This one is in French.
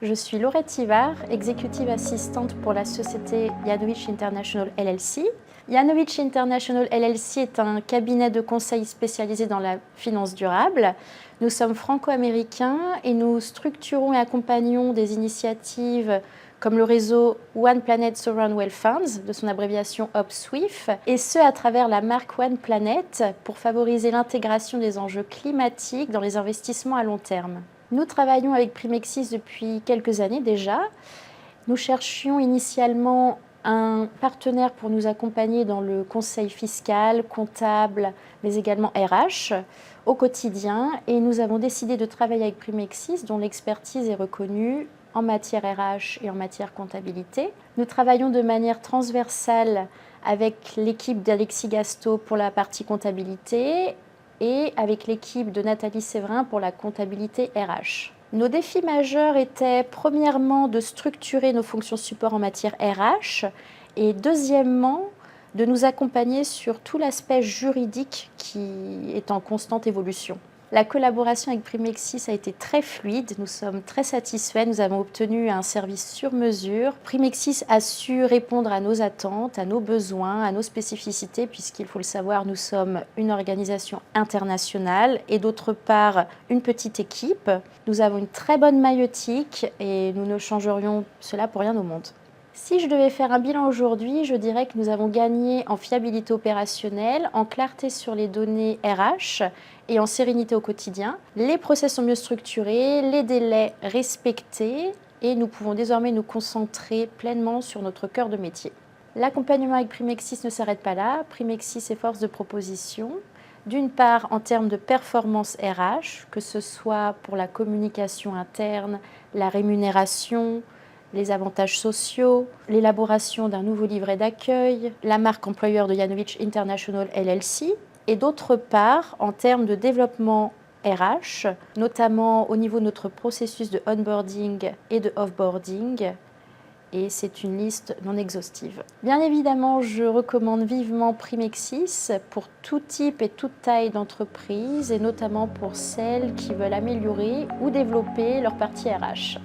Je suis Laurette Ivard, Executive Assistant pour la société Janowicz International LLC. Janowicz International LLC est un cabinet de conseil spécialisé dans la finance durable. Nous sommes franco-américains et nous structurons et accompagnons des initiatives comme le réseau One Planet Sovereign Wealth Funds, de son abréviation OPSWIF, et ce à travers la marque One Planet pour favoriser l'intégration des enjeux climatiques dans les investissements à long terme. Nous travaillons avec Primexis depuis quelques années déjà. Nous cherchions initialement un partenaire pour nous accompagner dans le conseil fiscal, comptable, mais également RH au quotidien. Et nous avons décidé de travailler avec Primexis, dont l'expertise est reconnue en matière RH et en matière comptabilité. Nous travaillons de manière transversale avec l'équipe d'Alexis Gasto pour la partie comptabilité et avec l'équipe de Nathalie Séverin pour la comptabilité RH. Nos défis majeurs étaient premièrement de structurer nos fonctions support en matière RH et deuxièmement de nous accompagner sur tout l'aspect juridique qui est en constante évolution. La collaboration avec Primexis a été très fluide, nous sommes très satisfaits, nous avons obtenu un service sur mesure. Primexis a su répondre à nos attentes, à nos besoins, à nos spécificités, puisqu'il faut le savoir, nous sommes une organisation internationale et d'autre part une petite équipe. Nous avons une très bonne maïeutique et nous ne changerions cela pour rien au monde. Si je devais faire un bilan aujourd'hui, je dirais que nous avons gagné en fiabilité opérationnelle, en clarté sur les données RH et en sérénité au quotidien. Les process sont mieux structurés, les délais respectés et nous pouvons désormais nous concentrer pleinement sur notre cœur de métier. L'accompagnement avec Primexis ne s'arrête pas là. Primexis est force de proposition. D'une part, en termes de performance RH, que ce soit pour la communication interne, la rémunération, les avantages sociaux, l'élaboration d'un nouveau livret d'accueil, la marque employeur de Janowicz International LLC, et d'autre part, en termes de développement RH, notamment au niveau de notre processus de onboarding et de offboarding, et c'est une liste non exhaustive. Bien évidemment, je recommande vivement Primexis pour tout type et toute taille d'entreprise, et notamment pour celles qui veulent améliorer ou développer leur partie RH.